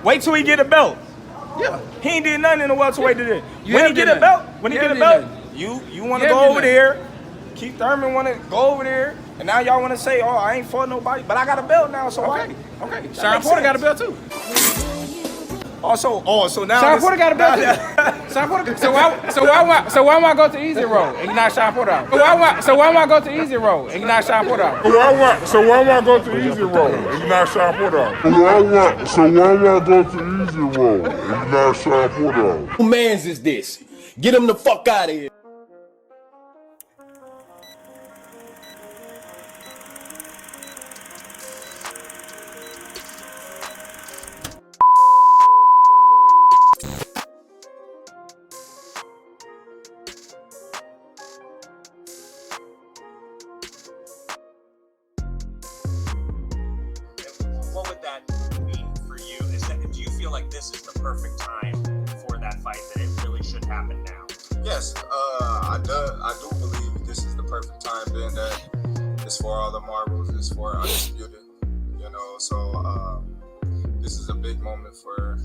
Wait till he get a belt. Yeah. He ain't did nothing in the welterweight today. You When have he get did a belt, nothing. when he You get a have belt, did you want to You go have over did there. Keith Thurman want to go over there, and now y'all want to say, "Oh, I ain't fought nobody," but I got a belt now, so why? Okay. Sean Porter got a belt too. So now Sean Porter got a belt too. Sean Porter. So why am I go to easy road and you not Sean Porter out? So why am I go to easy road and you not Sean Porter out? So why am I go to easy road and you not Sean Porter out? So why am I go to easy road and you not Sean Porter out? Who mans is this? Get him the fuck out of here. What would that mean for you? Do you feel like this is the perfect time for that fight, that it really should happen now? Yes, I do believe this is the perfect time, being that it's for all the marbles, it's for undisputed, so this is a big moment for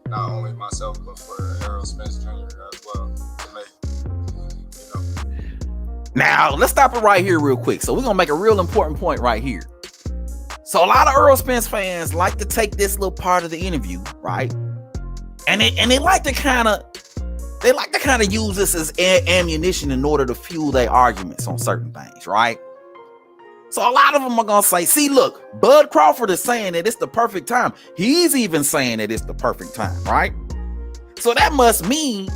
not only myself, but for Errol Spence Jr. as well to make, Now, let's stop it right here real quick. So we're going to make a real important point right here. So a lot of Errol Spence fans like to take this little part of the interview, right? And they like to kind of use this as ammunition in order to fuel their arguments on certain things, right? So a lot of them are going to say, see, look, Bud Crawford is saying that it's the perfect time. He's even saying that it's the perfect time, right? So that must mean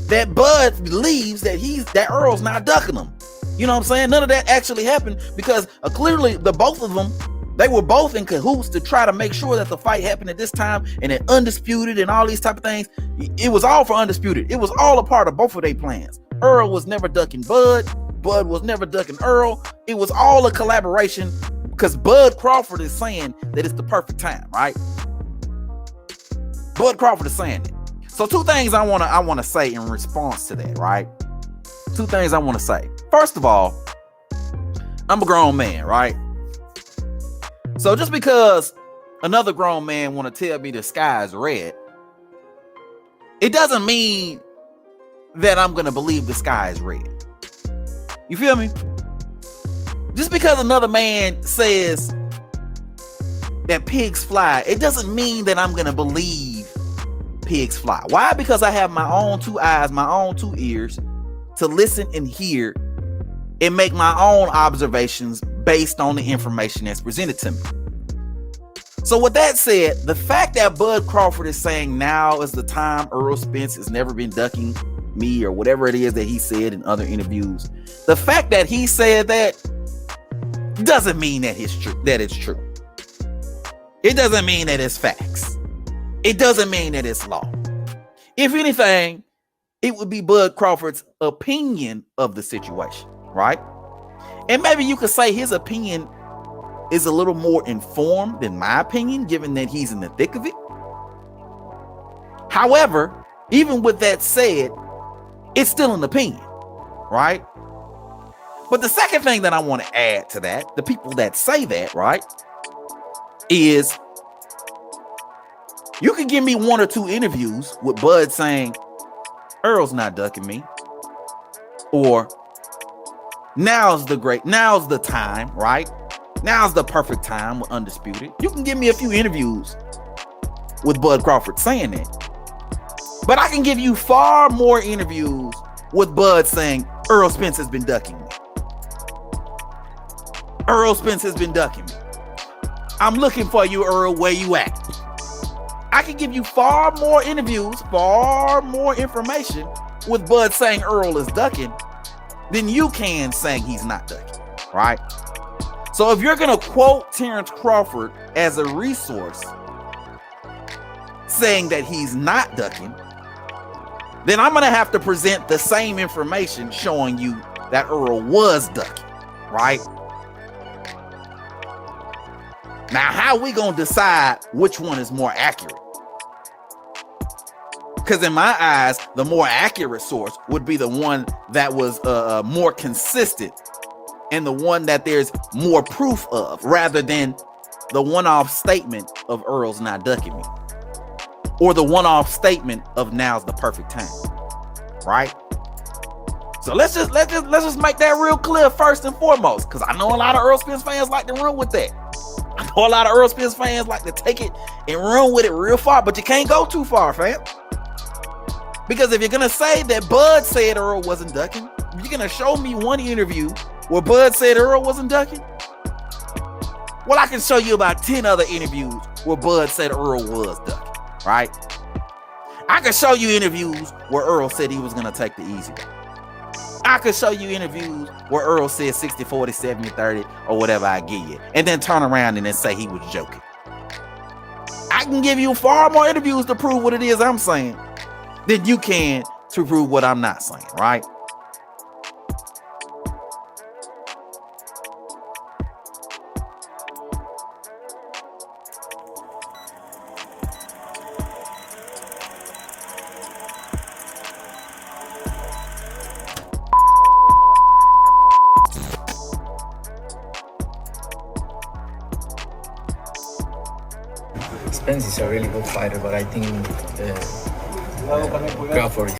that Bud believes that Earl's not ducking him. You know what I'm saying? None of that actually happened because clearly the both of them, they were both in cahoots to try to make sure that the fight happened at this time and it undisputed and all these type of things. It was all for undisputed. It was all a part of both of their plans. Earl was never ducking Bud. Bud was never ducking Earl. It was all a collaboration because Bud Crawford is saying that it's the perfect time, right? Bud Crawford is saying it. So two things I want to say in response to that, right? Two things I want to say. First of all, I'm a grown man, right? So just because another grown man want to tell me the sky is red, it doesn't mean that I'm going to believe the sky is red. You feel me? Just because another man says that pigs fly, it doesn't mean that I'm going to believe pigs fly. Why? Because I have my own two eyes, my own two ears to listen and hear and make my own observations based on the information that's presented to me. So with that said, the fact that Bud Crawford is saying now is the time Errol Spence has never been ducking me or whatever it is that he said in other interviews, the fact that he said that doesn't mean that it's true. It doesn't mean that it's facts. It doesn't mean that it's law. If anything, it would be Bud Crawford's opinion of the situation, right? And maybe you could say his opinion is a little more informed than my opinion, given that he's in the thick of it. However, even with that said, it's still an opinion, right? But the second thing that I want to add to that, the people that say that, right, is you can give me one or two interviews with Bud saying, Earl's not ducking me, or now's the time, right? Now's the perfect time with undisputed. You can give me a few interviews with Bud Crawford saying that. But I can give you far more interviews with Bud saying, Errol Spence has been ducking me. Errol Spence has been ducking me. I'm looking for you, Errol, where you at? I can give you far more interviews, far more information with Bud saying Errol is ducking than you can saying he's not ducking, right? So if you're going to quote Terence Crawford as a resource saying that he's not ducking, then I'm going to have to present the same information showing you that Errol was ducking, right? Now, how are we going to decide which one is more accurate? Because in my eyes, the more accurate source would be the one that was more consistent and the one that there's more proof of, rather than the one-off statement of Errol's not ducking me. or the one-off statement of now's the perfect time, right? So let's just make that real clear first and foremost, because I know a lot of Errol Spence fans like to run with that. I know a lot of Errol Spence fans like to take it and run with it real far, but you can't go too far, fam. Because if you're gonna say that Bud said Errol wasn't ducking, you're gonna show me one interview where Bud said Errol wasn't ducking. Well, I can show you about 10 other interviews where Bud said Errol was ducking, right? I can show you interviews where Errol said he was gonna take the easy way. I could show you interviews where Errol said 60-40, 70-30, or whatever I give you, and then turn around and then say he was joking. I can give you far more interviews to prove what it is I'm saying than you can to prove what I'm not saying, right? Spence is a really good fighter, but I think Crawford